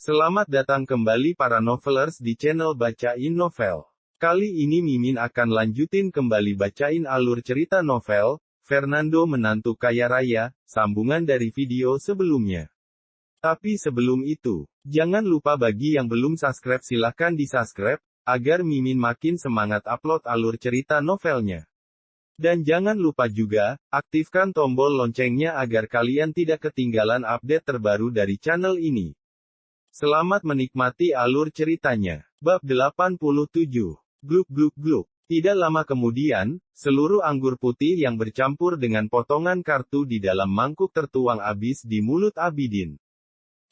Selamat datang kembali para novelers di channel Bacain Novel. Kali ini Mimin akan lanjutin kembali bacain alur cerita novel, Fernando Menantu Kaya Raya, sambungan dari video sebelumnya. Tapi sebelum itu, jangan lupa bagi yang belum subscribe silahkan di-subscribe, agar Mimin makin semangat upload alur cerita novelnya. Dan jangan lupa juga, aktifkan tombol loncengnya agar kalian tidak ketinggalan update terbaru dari channel ini. Selamat menikmati alur ceritanya. Bab 87. Gluk gluk gluk. Tidak lama kemudian, seluruh anggur putih yang bercampur dengan potongan kartu di dalam mangkuk tertuang habis di mulut Abidin.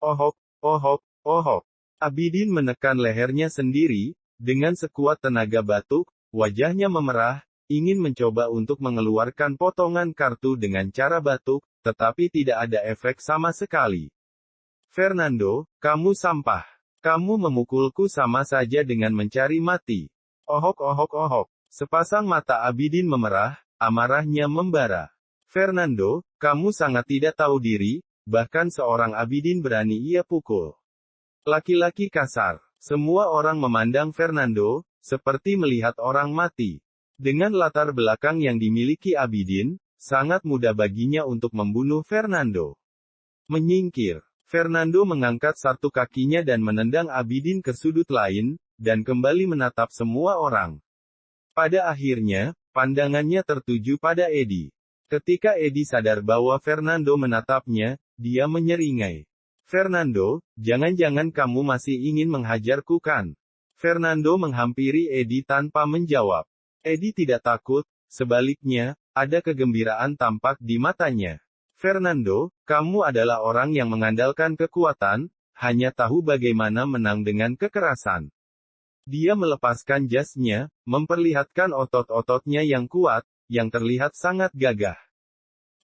Ohok, ohok, ohok. Abidin menekan lehernya sendiri, dengan sekuat tenaga batuk, wajahnya memerah, ingin mencoba untuk mengeluarkan potongan kartu dengan cara batuk, tetapi tidak ada efek sama sekali. Fernando, kamu sampah. Kamu memukulku sama saja dengan mencari mati. Ohok ohok ohok. Sepasang mata Abidin memerah, amarahnya membara. Fernando, kamu sangat tidak tahu diri, bahkan seorang Abidin berani ia pukul. Laki-laki kasar. Semua orang memandang Fernando, seperti melihat orang mati. Dengan latar belakang yang dimiliki Abidin, sangat mudah baginya untuk membunuh Fernando. Menyingkir. Fernando mengangkat satu kakinya dan menendang Abidin ke sudut lain, dan kembali menatap semua orang. Pada akhirnya, pandangannya tertuju pada Eddie. Ketika Eddie sadar bahwa Fernando menatapnya, dia menyeringai. Fernando, jangan-jangan kamu masih ingin menghajarku kan? Fernando menghampiri Eddie tanpa menjawab. Eddie tidak takut, sebaliknya, ada kegembiraan tampak di matanya. Fernando, kamu adalah orang yang mengandalkan kekuatan, hanya tahu bagaimana menang dengan kekerasan. Dia melepaskan jasnya, memperlihatkan otot-ototnya yang kuat, yang terlihat sangat gagah.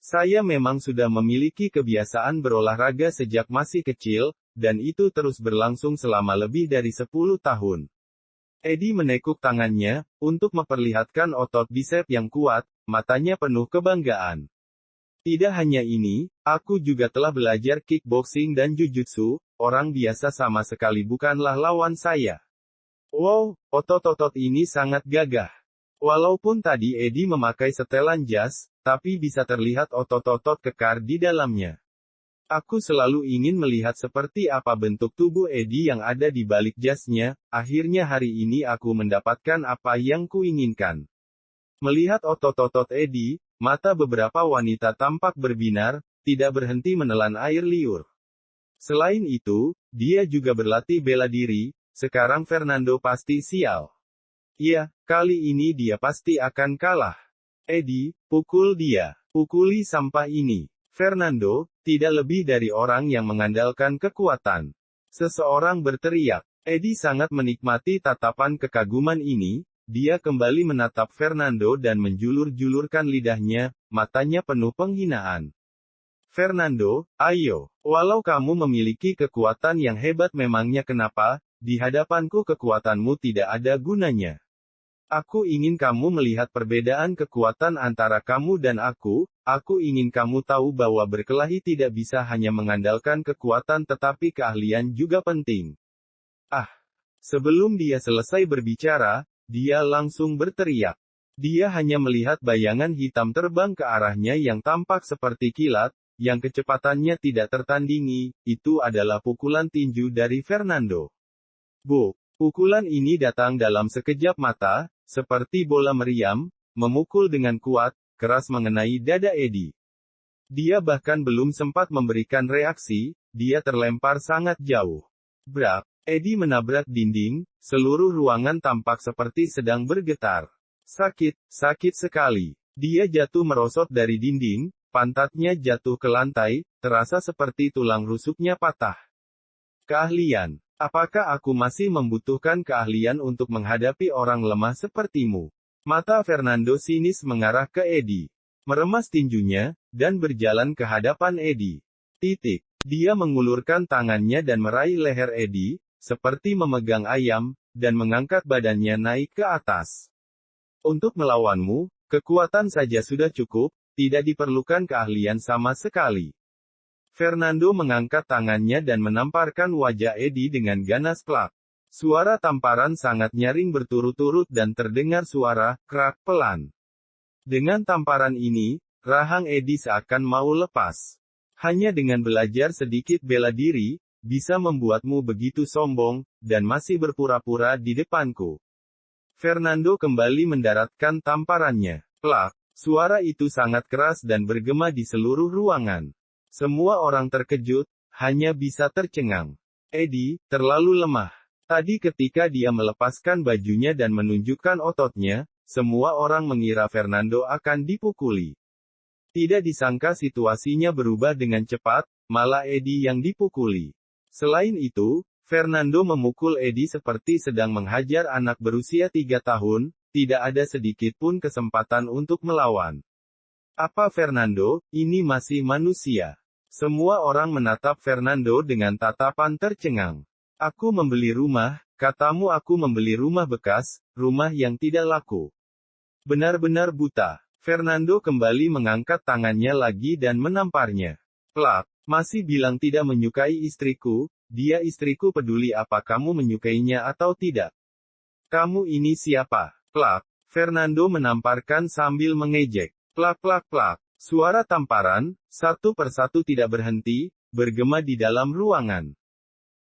Saya memang sudah memiliki kebiasaan berolahraga sejak masih kecil, dan itu terus berlangsung selama lebih dari 10 tahun. Eddie menekuk tangannya, untuk memperlihatkan otot bisep yang kuat, matanya penuh kebanggaan. Tidak hanya ini, aku juga telah belajar kickboxing dan jujutsu, orang biasa sama sekali bukanlah lawan saya. Wow, otot-otot ini sangat gagah. Walaupun tadi Eddie memakai setelan jas, tapi bisa terlihat otot-otot kekar di dalamnya. Aku selalu ingin melihat seperti apa bentuk tubuh Eddie yang ada di balik jasnya, akhirnya hari ini aku mendapatkan apa yang kuinginkan. Melihat otot-otot Eddie, mata beberapa wanita tampak berbinar, tidak berhenti menelan air liur. Selain itu, dia juga berlatih bela diri, sekarang Fernando pasti sial. Iya, kali ini dia pasti akan kalah. Eddie, pukul dia. Pukuli sampah ini. Fernando, tidak lebih dari orang yang mengandalkan kekuatan. Seseorang berteriak. Eddie sangat menikmati tatapan kekaguman ini. Dia kembali menatap Fernando dan menjulur-julurkan lidahnya, matanya penuh penghinaan. Fernando, ayo, walau kamu memiliki kekuatan yang hebat memangnya kenapa, di hadapanku kekuatanmu tidak ada gunanya. Aku ingin kamu melihat perbedaan kekuatan antara kamu dan aku ingin kamu tahu bahwa berkelahi tidak bisa hanya mengandalkan kekuatan tetapi keahlian juga penting. Ah! Sebelum dia selesai berbicara, dia langsung berteriak. Dia hanya melihat bayangan hitam terbang ke arahnya yang tampak seperti kilat, yang kecepatannya tidak tertandingi, itu adalah pukulan tinju dari Fernando. Buk! Pukulan ini datang dalam sekejap mata, seperti bola meriam, memukul dengan kuat, keras mengenai dada Eddie. Dia bahkan belum sempat memberikan reaksi, dia terlempar sangat jauh. Brak! Eddie menabrak dinding, seluruh ruangan tampak seperti sedang bergetar. Sakit, sakit sekali. Dia jatuh merosot dari dinding, pantatnya jatuh ke lantai, terasa seperti tulang rusuknya patah. Keahlian. Apakah aku masih membutuhkan keahlian untuk menghadapi orang lemah sepertimu? Mata Fernando sinis mengarah ke Eddie. Meremas tinjunya, dan berjalan ke hadapan Eddie. Titik. Dia mengulurkan tangannya dan meraih leher Eddie, seperti memegang ayam, dan mengangkat badannya naik ke atas. Untuk melawanmu, kekuatan saja sudah cukup, tidak diperlukan keahlian sama sekali. Fernando mengangkat tangannya dan menamparkan wajah Eddie dengan ganas plak. Suara tamparan sangat nyaring berturut-turut dan terdengar suara krak pelan. Dengan tamparan ini, rahang Eddie seakan mau lepas. Hanya dengan belajar sedikit bela diri, bisa membuatmu begitu sombong, dan masih berpura-pura di depanku. Fernando kembali mendaratkan tamparannya. Plak, suara itu sangat keras dan bergema di seluruh ruangan. Semua orang terkejut, hanya bisa tercengang. Eddie, terlalu lemah. Tadi ketika dia melepaskan bajunya dan menunjukkan ototnya, semua orang mengira Fernando akan dipukuli. Tidak disangka situasinya berubah dengan cepat, malah Eddie yang dipukuli. Selain itu, Fernando memukul Eddie seperti sedang menghajar anak berusia 3 tahun, tidak ada sedikit pun kesempatan untuk melawan. Apa Fernando, ini masih manusia? Semua orang menatap Fernando dengan tatapan tercengang. Aku membeli rumah, katamu aku membeli rumah bekas, rumah yang tidak laku. Benar-benar buta. Fernando kembali mengangkat tangannya lagi dan menamparnya. Plak, masih bilang tidak menyukai istriku, dia istriku peduli apa kamu menyukainya atau tidak. Kamu ini siapa? Plak, Fernando menamparkan sambil mengejek. Plak plak plak. Suara tamparan, satu persatu tidak berhenti, bergema di dalam ruangan.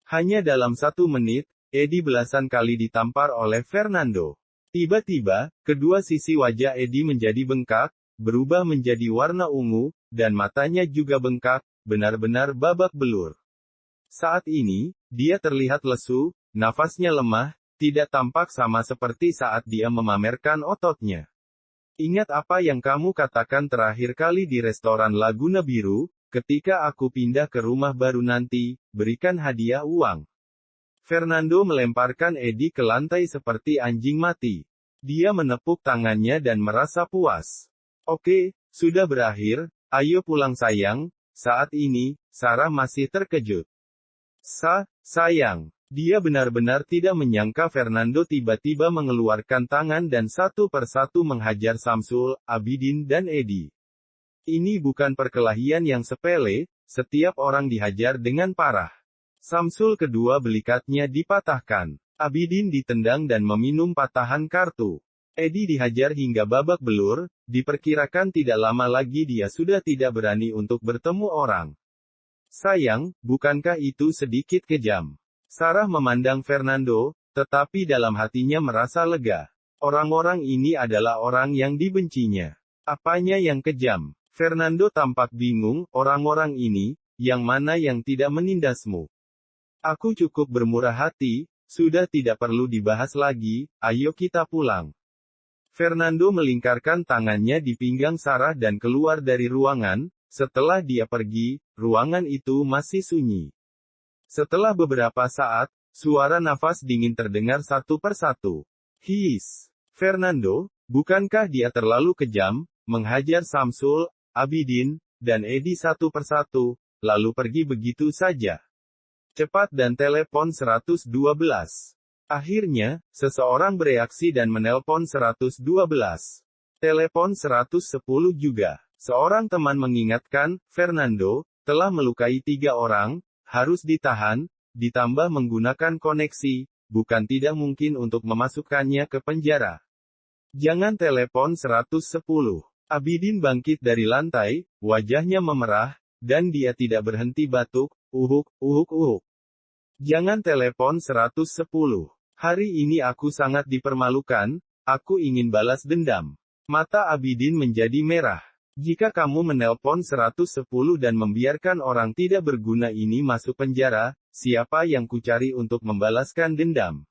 Hanya dalam 1 menit, Eddie belasan kali ditampar oleh Fernando. Tiba-tiba, kedua sisi wajah Eddie menjadi bengkak, berubah menjadi warna ungu, dan matanya juga bengkak, benar-benar babak belur. Saat ini, dia terlihat lesu, nafasnya lemah, tidak tampak sama seperti saat dia memamerkan ototnya. Ingat apa yang kamu katakan terakhir kali di restoran Laguna Biru, ketika aku pindah ke rumah baru nanti, berikan hadiah uang. Fernando melemparkan Eddie ke lantai seperti anjing mati. Dia menepuk tangannya dan merasa puas. Oke, sudah berakhir, ayo pulang sayang. Saat ini, Sarah masih terkejut. Sayang. Dia benar-benar tidak menyangka Fernando tiba-tiba mengeluarkan tangan dan satu persatu menghajar Samsul, Abidin dan Eddie. Ini bukan perkelahian yang sepele, setiap orang dihajar dengan parah. Samsul kedua belikatnya dipatahkan. Abidin ditendang dan meminum patahan kartu. Eddie dihajar hingga babak belur, diperkirakan tidak lama lagi dia sudah tidak berani untuk bertemu orang. Sayang, bukankah itu sedikit kejam? Sarah memandang Fernando, tetapi dalam hatinya merasa lega. Orang-orang ini adalah orang yang dibencinya. Apanya yang kejam? Fernando tampak bingung, orang-orang ini, yang mana yang tidak menindasmu? Aku cukup bermurah hati, sudah tidak perlu dibahas lagi, ayo kita pulang. Fernando melingkarkan tangannya di pinggang Sarah dan keluar dari ruangan. Setelah dia pergi, ruangan itu masih sunyi. Setelah beberapa saat, suara nafas dingin terdengar satu persatu. Fernando, bukankah dia terlalu kejam, menghajar Samsul, Abidin, dan Eddie satu persatu, lalu pergi begitu saja? Cepat dan telepon 112. Akhirnya, seseorang bereaksi dan menelpon 112. Telepon 110 juga. Seorang teman mengingatkan, Fernando, telah melukai 3 orang, harus ditahan, ditambah menggunakan koneksi, bukan tidak mungkin untuk memasukkannya ke penjara. Jangan telepon 110. Abidin bangkit dari lantai, wajahnya memerah, dan dia tidak berhenti batuk, uhuk. Jangan telepon 110. Hari ini aku sangat dipermalukan, aku ingin balas dendam. Mata Abidin menjadi merah. Jika kamu menelpon 110 dan membiarkan orang tidak berguna ini masuk penjara, siapa yang kucari untuk membalaskan dendam?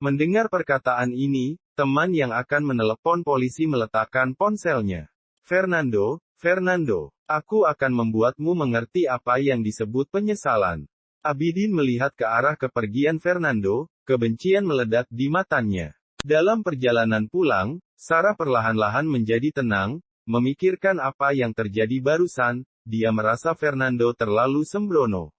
Mendengar perkataan ini, teman yang akan menelepon polisi meletakkan ponselnya. Fernando, aku akan membuatmu mengerti apa yang disebut penyesalan. Abidin melihat ke arah kepergian Fernando, kebencian meledak di matanya. Dalam perjalanan pulang, Sarah perlahan-lahan menjadi tenang, memikirkan apa yang terjadi barusan, dia merasa Fernando terlalu sembrono.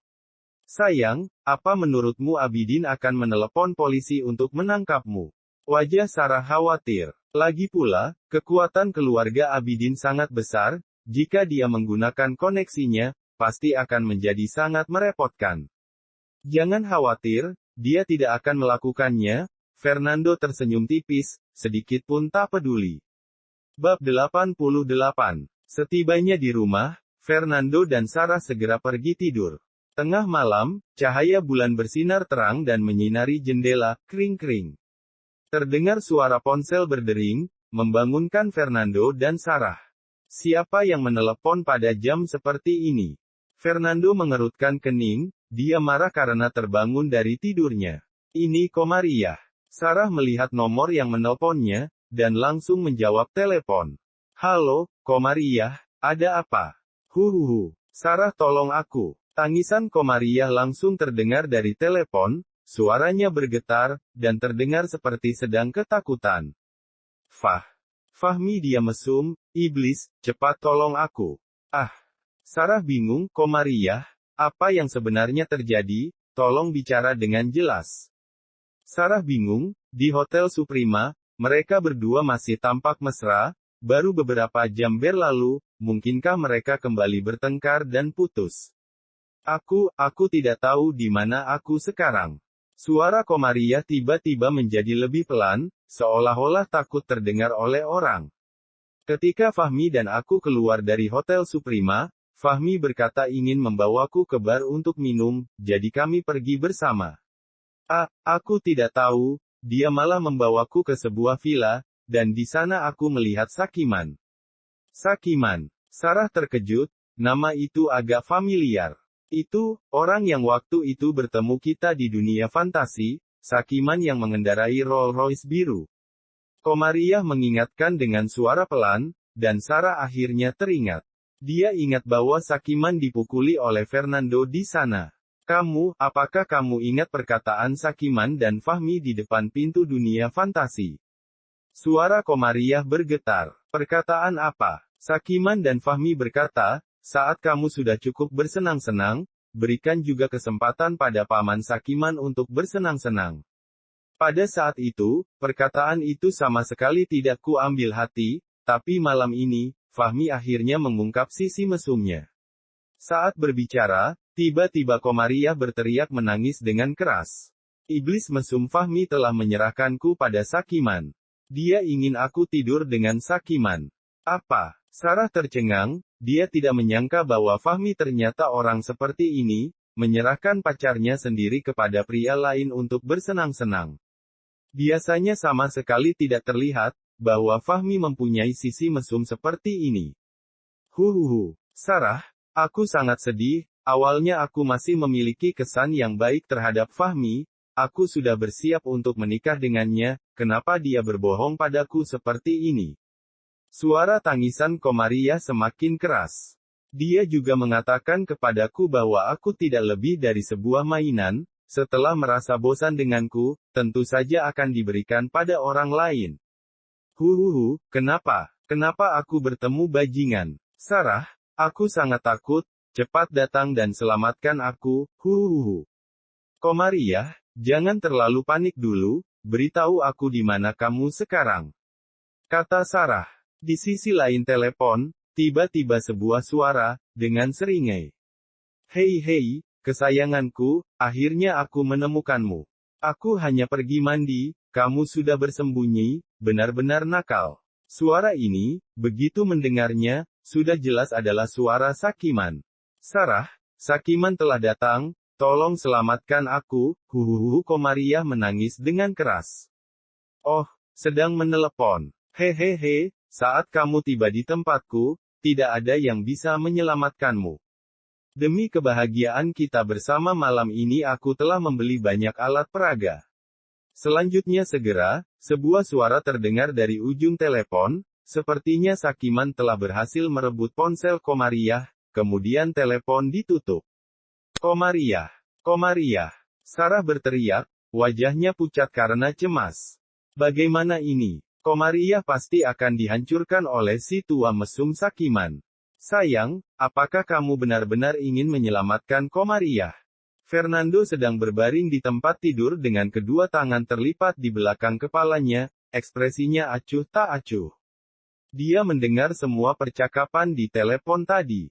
Sayang, apa menurutmu Abidin akan menelepon polisi untuk menangkapmu? Wajah Sarah khawatir. Lagi pula, kekuatan keluarga Abidin sangat besar, jika dia menggunakan koneksinya, pasti akan menjadi sangat merepotkan. Jangan khawatir, dia tidak akan melakukannya. Fernando tersenyum tipis, sedikit pun tak peduli. Bab 88. Setibanya di rumah, Fernando dan Sarah segera pergi tidur. Tengah malam, cahaya bulan bersinar terang dan menyinari jendela, kring-kring. Terdengar suara ponsel berdering, membangunkan Fernando dan Sarah. Siapa yang menelepon pada jam seperti ini? Fernando mengerutkan kening, dia marah karena terbangun dari tidurnya. Ini Komariah. Sarah melihat nomor yang menelponnya, dan langsung menjawab telepon. Halo, Komariah, ada apa? Huhuhu. Sarah tolong aku. Tangisan Komariah langsung terdengar dari telepon, suaranya bergetar, dan terdengar seperti sedang ketakutan. Fahmi, dia mesum, iblis, cepat tolong aku. Sarah bingung, Komariah, apa yang sebenarnya terjadi, tolong bicara dengan jelas. Sarah bingung, di Hotel Suprema, mereka berdua masih tampak mesra, baru beberapa jam berlalu, mungkinkah mereka kembali bertengkar dan putus? Aku tidak tahu di mana aku sekarang. Suara Komariah tiba-tiba menjadi lebih pelan, seolah-olah takut terdengar oleh orang. Ketika Fahmi dan aku keluar dari Hotel Suprema, Fahmi berkata ingin membawaku ke bar untuk minum, jadi kami pergi bersama. Aku tidak tahu, dia malah membawaku ke sebuah villa, dan di sana aku melihat Sakiman. Sakiman. Sarah terkejut, nama itu agak familiar. Itu, orang yang waktu itu bertemu kita di dunia fantasi, Sakiman yang mengendarai Rolls-Royce biru. Komariah mengingatkan dengan suara pelan, dan Sarah akhirnya teringat. Dia ingat bahwa Sakiman dipukuli oleh Fernando di sana. Apakah kamu ingat perkataan Sakiman dan Fahmi di depan pintu dunia fantasi? Suara Komariah bergetar. Perkataan apa? Sakiman dan Fahmi berkata, saat kamu sudah cukup bersenang-senang, berikan juga kesempatan pada paman Sakiman untuk bersenang-senang. Pada saat itu, perkataan itu sama sekali tidak kuambil hati, tapi malam ini, Fahmi akhirnya mengungkap sisi mesumnya. Saat berbicara, tiba-tiba Komariah berteriak menangis dengan keras. Iblis mesum Fahmi telah menyerahkanku pada Sakiman. Dia ingin aku tidur dengan Sakiman. Apa? Sarah tercengang, dia tidak menyangka bahwa Fahmi ternyata orang seperti ini, menyerahkan pacarnya sendiri kepada pria lain untuk bersenang-senang. Biasanya sama sekali tidak terlihat, bahwa Fahmi mempunyai sisi mesum seperti ini. Sarah, aku sangat sedih, awalnya aku masih memiliki kesan yang baik terhadap Fahmi, aku sudah bersiap untuk menikah dengannya, kenapa dia berbohong padaku seperti ini? Suara tangisan Komariah semakin keras. Dia juga mengatakan kepadaku bahwa aku tidak lebih dari sebuah mainan, setelah merasa bosan denganku, tentu saja akan diberikan pada orang lain. Kenapa? Kenapa aku bertemu bajingan? Sarah, aku sangat takut, cepat datang dan selamatkan aku, Komariah, jangan terlalu panik dulu, beritahu aku di mana kamu sekarang. Kata Sarah. Di sisi lain telepon, tiba-tiba sebuah suara, dengan seringai. Hei, kesayanganku, akhirnya aku menemukanmu. Aku hanya pergi mandi, kamu sudah bersembunyi, benar-benar nakal. Suara ini, begitu mendengarnya, sudah jelas adalah suara Sakiman. Sarah, Sakiman telah datang, tolong selamatkan aku, Komariah menangis dengan keras. Oh, sedang menelepon. Hehehe. Saat kamu tiba di tempatku, tidak ada yang bisa menyelamatkanmu. Demi kebahagiaan kita bersama malam ini aku telah membeli banyak alat peraga. Selanjutnya segera, sebuah suara terdengar dari ujung telepon, sepertinya Sakiman telah berhasil merebut ponsel Komariah, kemudian telepon ditutup. Komariah. Sarah berteriak, wajahnya pucat karena cemas. Bagaimana ini? Komariah pasti akan dihancurkan oleh si tua mesum Sakiman. Sayang, apakah kamu benar-benar ingin menyelamatkan Komariah? Fernando sedang berbaring di tempat tidur dengan kedua tangan terlipat di belakang kepalanya, ekspresinya acuh tak acuh. Dia mendengar semua percakapan di telepon tadi.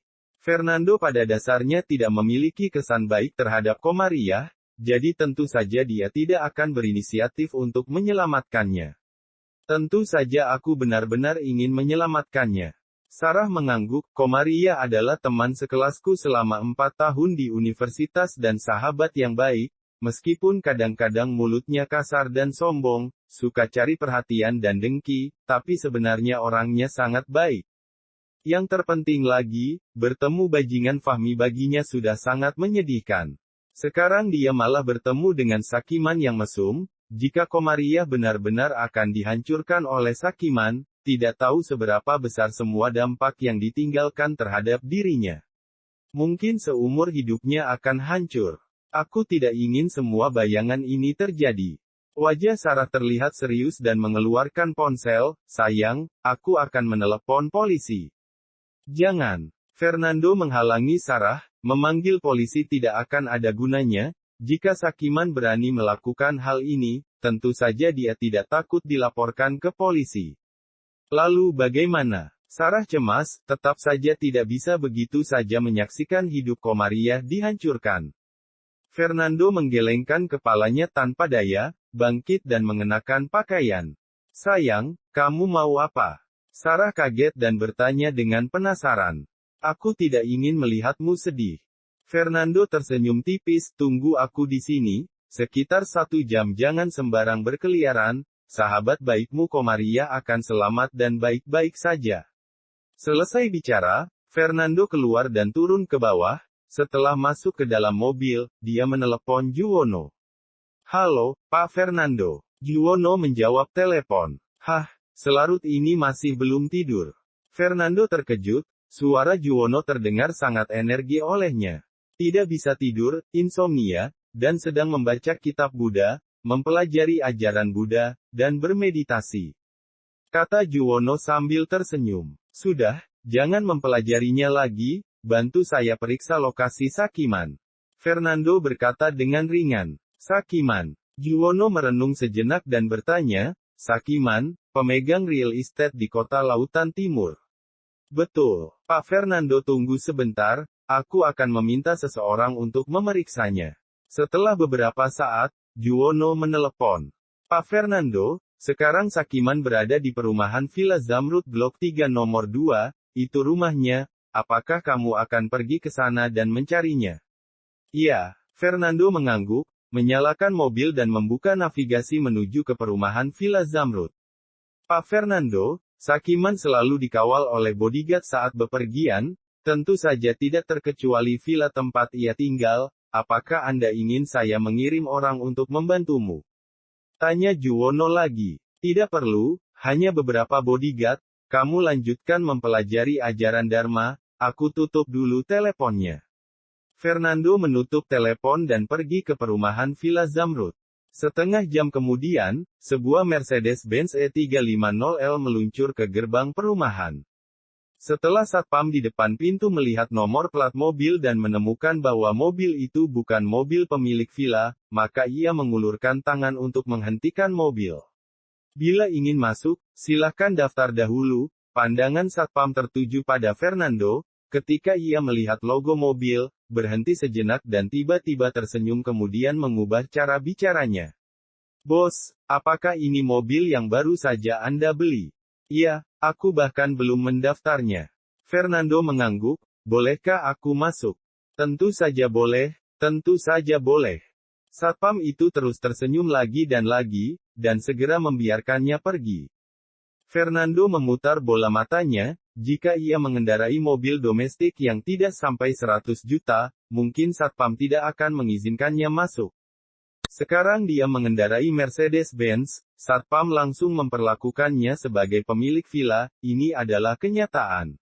Fernando pada dasarnya tidak memiliki kesan baik terhadap Komariah, jadi tentu saja dia tidak akan berinisiatif untuk menyelamatkannya. Tentu saja aku benar-benar ingin menyelamatkannya. Sarah mengangguk, Komariah adalah teman sekelasku selama 4 tahun di universitas dan sahabat yang baik, meskipun kadang-kadang mulutnya kasar dan sombong, suka cari perhatian dan dengki, tapi sebenarnya orangnya sangat baik. Yang terpenting lagi, bertemu bajingan Fahmi baginya sudah sangat menyedihkan. Sekarang dia malah bertemu dengan Sakiman yang mesum. Jika Komariah benar-benar akan dihancurkan oleh Sakiman, tidak tahu seberapa besar semua dampak yang ditinggalkan terhadap dirinya. Mungkin seumur hidupnya akan hancur. Aku tidak ingin semua bayangan ini terjadi. Wajah Sarah terlihat serius dan mengeluarkan ponsel. Sayang, aku akan menelepon polisi. Jangan. Fernando menghalangi Sarah, memanggil polisi tidak akan ada gunanya. Jika Sakiman berani melakukan hal ini, tentu saja dia tidak takut dilaporkan ke polisi. Lalu bagaimana? Sarah cemas, tetap saja tidak bisa begitu saja menyaksikan hidup Komariah dihancurkan. Fernando menggelengkan kepalanya tanpa daya, bangkit dan mengenakan pakaian. Sayang, kamu mau apa? Sarah kaget dan bertanya dengan penasaran. Aku tidak ingin melihatmu sedih. Fernando tersenyum tipis, tunggu aku di sini, sekitar 1 jam jangan sembarang berkeliaran, sahabat baikmu Komariah akan selamat dan baik-baik saja. Selesai bicara, Fernando keluar dan turun ke bawah, setelah masuk ke dalam mobil, dia menelepon Juwono. Halo, Pak Fernando. Juwono menjawab telepon. Hah? Selarut ini masih belum tidur. Fernando terkejut, suara Juwono terdengar sangat energi olehnya. Tidak bisa tidur, insomnia, dan sedang membaca kitab Buddha, mempelajari ajaran Buddha, dan bermeditasi. Kata Juwono sambil tersenyum. Sudah, jangan mempelajarinya lagi, bantu saya periksa lokasi Sakiman. Fernando berkata dengan ringan. Sakiman. Juwono merenung sejenak dan bertanya, Sakiman, pemegang real estate di kota Lautan Timur. Betul, Pak Fernando tunggu sebentar, aku akan meminta seseorang untuk memeriksanya. Setelah beberapa saat, Juwono menelepon. Pak Fernando, sekarang Sakiman berada di perumahan Villa Zamrud Blok 3 nomor 2, itu rumahnya, apakah kamu akan pergi ke sana dan mencarinya? Iya, Fernando mengangguk, menyalakan mobil dan membuka navigasi menuju ke perumahan Villa Zamrud. Pak Fernando, Sakiman selalu dikawal oleh bodyguard saat bepergian, tentu saja tidak terkecuali villa tempat ia tinggal, apakah Anda ingin saya mengirim orang untuk membantumu? Tanya Juwono lagi. Tidak perlu, hanya beberapa bodyguard, kamu lanjutkan mempelajari ajaran Dharma, aku tutup dulu teleponnya. Fernando menutup telepon dan pergi ke perumahan Villa Zamrud. Setengah jam kemudian, sebuah Mercedes-Benz E350L meluncur ke gerbang perumahan. Setelah satpam di depan pintu melihat nomor plat mobil dan menemukan bahwa mobil itu bukan mobil pemilik villa, maka ia mengulurkan tangan untuk menghentikan mobil. Bila ingin masuk, silakan daftar dahulu. Pandangan satpam tertuju pada Fernando, ketika ia melihat logo mobil, berhenti sejenak dan tiba-tiba tersenyum kemudian mengubah cara bicaranya. Bos, apakah ini mobil yang baru saja Anda beli? Iya, aku bahkan belum mendaftarnya. Fernando mengangguk, bolehkah aku masuk? Tentu saja boleh, tentu saja boleh. Satpam itu terus tersenyum lagi, dan segera membiarkannya pergi. Fernando memutar bola matanya, jika ia mengendarai mobil domestik yang tidak sampai 100 juta, mungkin satpam tidak akan mengizinkannya masuk. Sekarang dia mengendarai Mercedes-Benz, satpam langsung memperlakukannya sebagai pemilik villa, ini adalah kenyataan.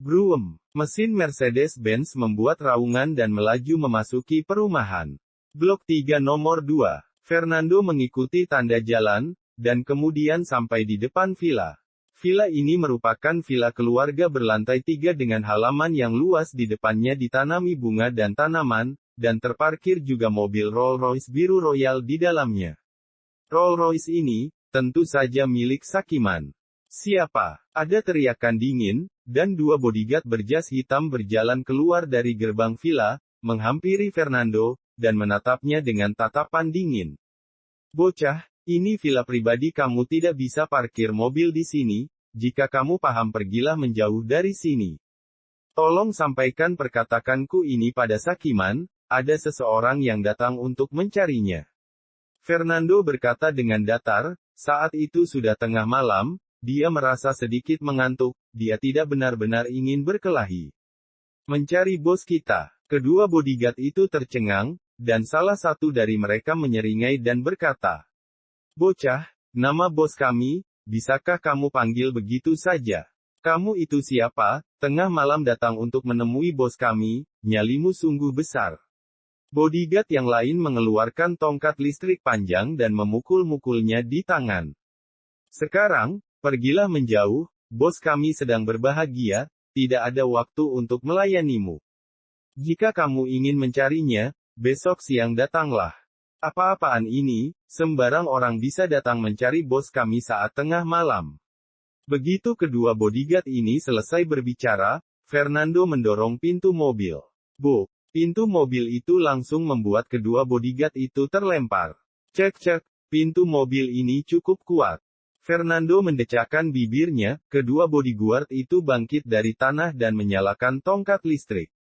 Bruem, mesin Mercedes-Benz membuat raungan dan melaju memasuki perumahan. Blok 3 nomor 2. Fernando mengikuti tanda jalan, dan kemudian sampai di depan villa. Villa ini merupakan villa keluarga berlantai 3 dengan halaman yang luas di depannya ditanami bunga dan tanaman, dan terparkir juga mobil Rolls-Royce biru royal di dalamnya. Rolls-Royce ini, tentu saja milik Sakiman. Siapa? Ada teriakan dingin, dan dua bodyguard berjas hitam berjalan keluar dari gerbang villa, menghampiri Fernando, dan menatapnya dengan tatapan dingin. Bocah, ini villa pribadi kamu, tidak bisa parkir mobil di sini. Jika kamu paham, pergilah menjauh dari sini. Tolong sampaikan perkataanku ini pada Sakiman, ada seseorang yang datang untuk mencarinya. Fernando berkata dengan datar, saat itu sudah tengah malam, dia merasa sedikit mengantuk, dia tidak benar-benar ingin berkelahi. Mencari bos kita. Kedua bodyguard itu tercengang, dan salah satu dari mereka menyeringai dan berkata, "Bocah, nama bos kami, bisakah kamu panggil begitu saja? Kamu itu siapa? Tengah malam datang untuk menemui bos kami, nyalimu sungguh besar." Bodyguard yang lain mengeluarkan tongkat listrik panjang dan memukul-mukulnya di tangan. "Sekarang, pergilah menjauh, bos kami sedang berbahagia, tidak ada waktu untuk melayanimu. Jika kamu ingin mencarinya, besok siang datanglah." "Apa-apaan ini, sembarang orang bisa datang mencari bos kami saat tengah malam." Begitu kedua bodyguard ini selesai berbicara, Fernando mendorong pintu mobil. Buk! Pintu mobil itu langsung membuat kedua bodyguard itu terlempar. Cek-cek, pintu mobil ini cukup kuat. Fernando mendecakkan bibirnya, kedua bodyguard itu bangkit dari tanah dan menyalakan tongkat listrik.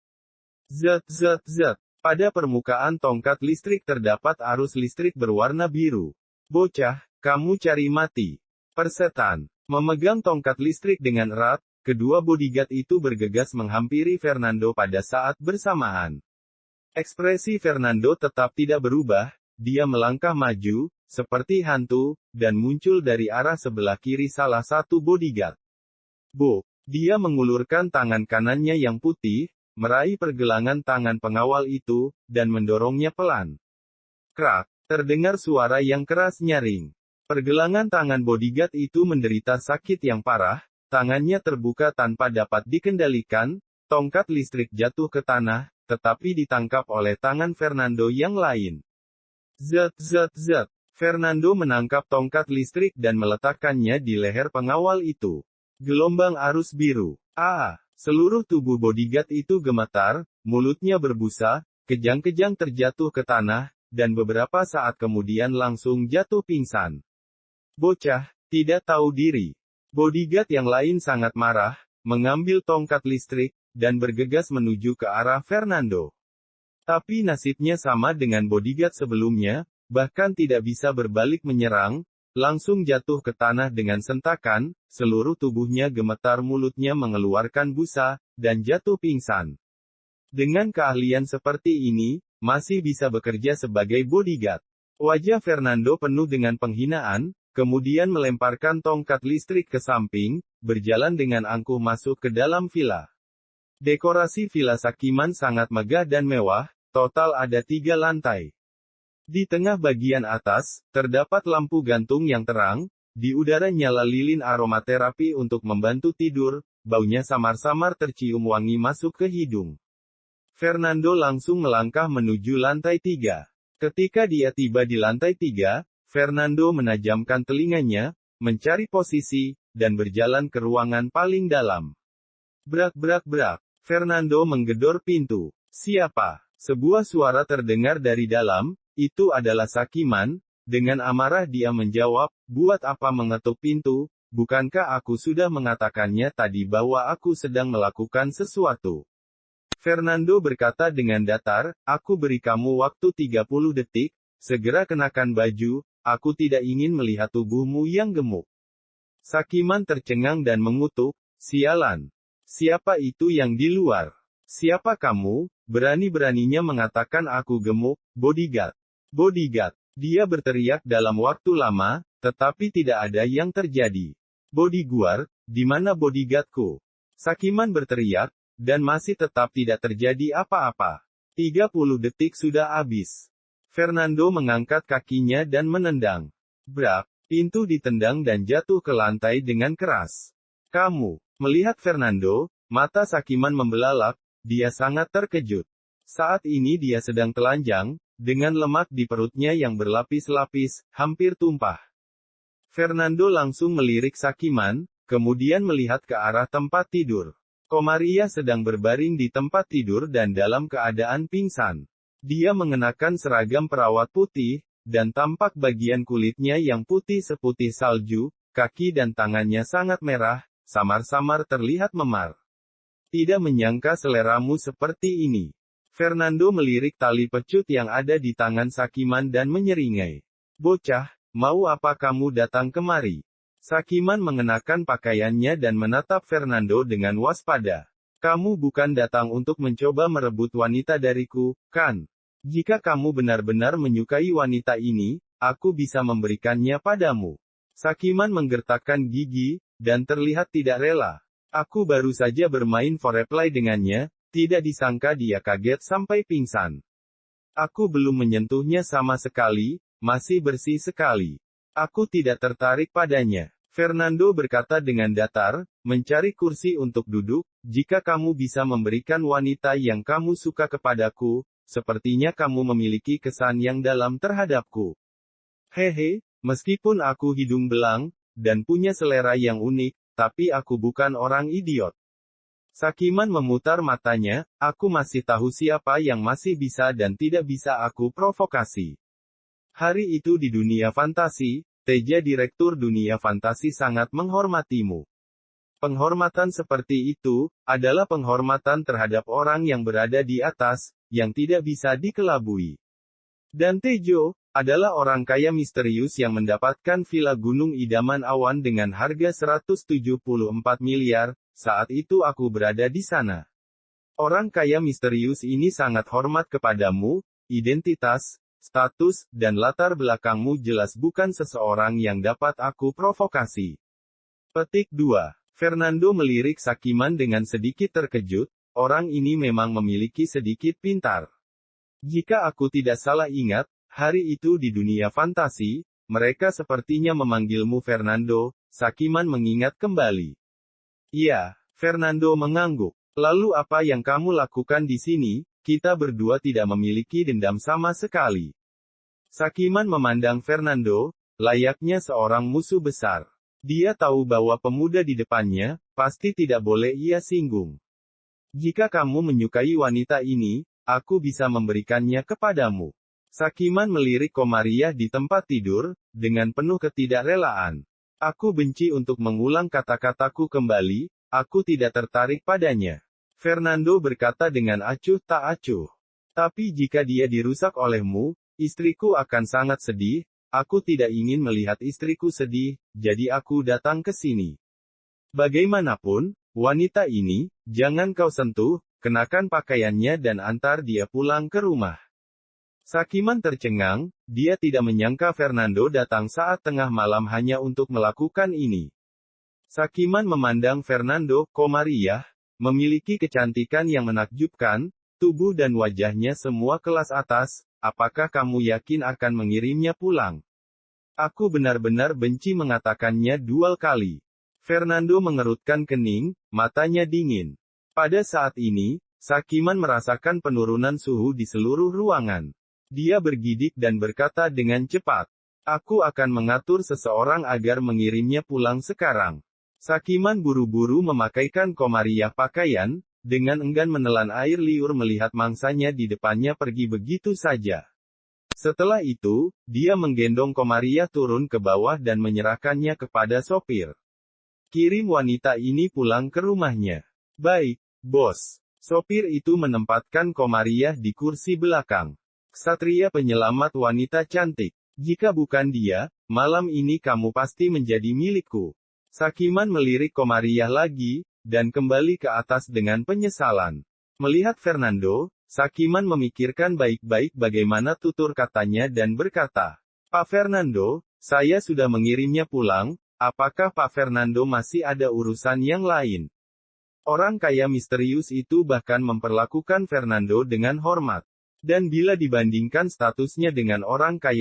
Zat zat zat. Pada permukaan tongkat listrik terdapat arus listrik berwarna biru. "Bocah, kamu cari mati. Persetan." Memegang tongkat listrik dengan erat, kedua bodyguard itu bergegas menghampiri Fernando pada saat bersamaan. Ekspresi Fernando tetap tidak berubah, dia melangkah maju, seperti hantu, dan muncul dari arah sebelah kiri salah satu bodyguard. Buk! Dia mengulurkan tangan kanannya yang putih, meraih pergelangan tangan pengawal itu, dan mendorongnya pelan. Krak! Terdengar suara yang keras nyaring. Pergelangan tangan bodyguard itu menderita sakit yang parah, tangannya terbuka tanpa dapat dikendalikan, tongkat listrik jatuh ke tanah, tetapi ditangkap oleh tangan Fernando yang lain. Zat zat zat. Fernando menangkap tongkat listrik dan meletakkannya di leher pengawal itu. Gelombang arus biru. Seluruh tubuh bodyguard itu gemetar, mulutnya berbusa, kejang-kejang terjatuh ke tanah, dan beberapa saat kemudian langsung jatuh pingsan. Bocah, tidak tahu diri. Bodyguard yang lain sangat marah, mengambil tongkat listrik, dan bergegas menuju ke arah Fernando. Tapi nasibnya sama dengan bodyguard sebelumnya, bahkan tidak bisa berbalik menyerang, langsung jatuh ke tanah dengan sentakan, seluruh tubuhnya gemetar, mulutnya mengeluarkan busa, dan jatuh pingsan. Dengan keahlian seperti ini, masih bisa bekerja sebagai bodyguard. Wajah Fernando penuh dengan penghinaan, kemudian melemparkan tongkat listrik ke samping, berjalan dengan angkuh masuk ke dalam villa. Dekorasi villa Sakiman sangat megah dan mewah, total ada 3 lantai. Di tengah bagian atas, terdapat lampu gantung yang terang, di udara nyala lilin aromaterapi untuk membantu tidur, baunya samar-samar tercium wangi masuk ke hidung. Fernando langsung melangkah menuju lantai 3. Ketika dia tiba di lantai 3, Fernando menajamkan telinganya, mencari posisi, dan berjalan ke ruangan paling dalam. Brak brak brak. Fernando menggedor pintu. "Siapa?" Sebuah suara terdengar dari dalam, itu adalah Sakiman. Dengan amarah dia menjawab, "Buat apa mengetuk pintu? Bukankah aku sudah mengatakannya tadi bahwa aku sedang melakukan sesuatu?" Fernando berkata dengan datar, "Aku beri kamu waktu 30 detik, segera kenakan baju, aku tidak ingin melihat tubuhmu yang gemuk." Sakiman tercengang dan mengutuk, "Sialan. Siapa itu yang di luar? Siapa kamu, berani-beraninya mengatakan aku gemuk, bodyguard? Bodyguard!" Dia berteriak dalam waktu lama, tetapi tidak ada yang terjadi. "Bodyguard, di mana bodyguardku?" Sakiman berteriak, dan masih tetap tidak terjadi apa-apa. 30 detik sudah habis. Fernando mengangkat kakinya dan menendang. Brak! Pintu ditendang dan jatuh ke lantai dengan keras. "Kamu!" Melihat Fernando, mata Sakiman membelalak, dia sangat terkejut. Saat ini dia sedang telanjang, dengan lemak di perutnya yang berlapis-lapis, hampir tumpah. Fernando langsung melirik Sakiman, kemudian melihat ke arah tempat tidur. Komariah sedang berbaring di tempat tidur dan dalam keadaan pingsan. Dia mengenakan seragam perawat putih, dan tampak bagian kulitnya yang putih seputih salju, kaki dan tangannya sangat merah, samar-samar terlihat memar. Tidak menyangka seleramu seperti ini. Fernando melirik tali pecut yang ada di tangan Sakiman dan menyeringai. Bocah, mau apa kamu datang kemari? Sakiman mengenakan pakaiannya dan menatap Fernando dengan waspada. Kamu bukan datang untuk mencoba merebut wanita dariku, kan? Jika kamu benar-benar menyukai wanita ini, aku bisa memberikannya padamu. Sakiman menggertakkan gigi, dan terlihat tidak rela. Aku baru saja bermain foreplay dengannya, tidak disangka dia kaget sampai pingsan. Aku belum menyentuhnya sama sekali, masih bersih sekali. Aku tidak tertarik padanya. Fernando berkata dengan datar, mencari kursi untuk duduk, jika kamu bisa memberikan wanita yang kamu suka kepadaku, sepertinya kamu memiliki kesan yang dalam terhadapku. Hehe, meskipun aku hidung belang, dan punya selera yang unik, tapi aku bukan orang idiot. Sakiman memutar matanya, aku masih tahu siapa yang masih bisa dan tidak bisa aku provokasi. Hari itu di dunia fantasi, Teja Direktur Dunia Fantasi sangat menghormatimu. Penghormatan seperti itu, adalah penghormatan terhadap orang yang berada di atas, yang tidak bisa dikelabui. Dan Tejo, adalah orang kaya misterius yang mendapatkan villa Gunung Idaman Awan dengan harga 174 miliar, saat itu aku berada di sana. Orang kaya misterius ini sangat hormat kepadamu, identitas, status, dan latar belakangmu jelas bukan seseorang yang dapat aku provokasi. Petik 2. Fernando melirik Sakiman dengan sedikit terkejut, orang ini memang memiliki sedikit pintar. Jika aku tidak salah ingat, hari itu di dunia fantasi, mereka sepertinya memanggilmu Fernando, Sakiman mengingat kembali. Iya, Fernando mengangguk. Lalu apa yang kamu lakukan di sini? Kita berdua tidak memiliki dendam sama sekali. Sakiman memandang Fernando, layaknya seorang musuh besar. Dia tahu bahwa pemuda di depannya, pasti tidak boleh ia singgung. Jika kamu menyukai wanita ini, aku bisa memberikannya kepadamu. Sakiman melirik Komariah di tempat tidur, dengan penuh ketidakrelaan. Aku benci untuk mengulang kata-kataku kembali, aku tidak tertarik padanya. Fernando berkata dengan acuh tak acuh. Tapi jika dia dirusak olehmu, istriku akan sangat sedih, aku tidak ingin melihat istriku sedih, jadi aku datang ke sini. Bagaimanapun, wanita ini, jangan kau sentuh, kenakan pakaiannya dan antar dia pulang ke rumah. Sakiman tercengang, dia tidak menyangka Fernando datang saat tengah malam hanya untuk melakukan ini. Sakiman memandang Fernando, Komariah, memiliki kecantikan yang menakjubkan, tubuh dan wajahnya semua kelas atas, apakah kamu yakin akan mengirimnya pulang? Aku benar-benar benci mengatakannya 2 kali. Fernando mengerutkan kening, matanya dingin. Pada saat ini, Sakiman merasakan penurunan suhu di seluruh ruangan. Dia bergidik dan berkata dengan cepat. Aku akan mengatur seseorang agar mengirimnya pulang sekarang. Sakiman buru-buru memakaikan Komariah pakaian, dengan enggan menelan air liur melihat mangsanya di depannya pergi begitu saja. Setelah itu, dia menggendong Komariah turun ke bawah dan menyerahkannya kepada sopir. Kirim wanita ini pulang ke rumahnya. Baik, bos. Sopir itu menempatkan Komariah di kursi belakang. Ksatria penyelamat wanita cantik. Jika bukan dia, malam ini kamu pasti menjadi milikku. Sakiman melirik Komariah lagi, dan kembali ke atas dengan penyesalan. Melihat Fernando, Sakiman memikirkan baik-baik bagaimana tutur katanya dan berkata, Pak Fernando, saya sudah mengirimnya pulang, apakah Pak Fernando masih ada urusan yang lain? Orang kaya misterius itu bahkan memperlakukan Fernando dengan hormat. Dan bila dibandingkan statusnya dengan orang kaya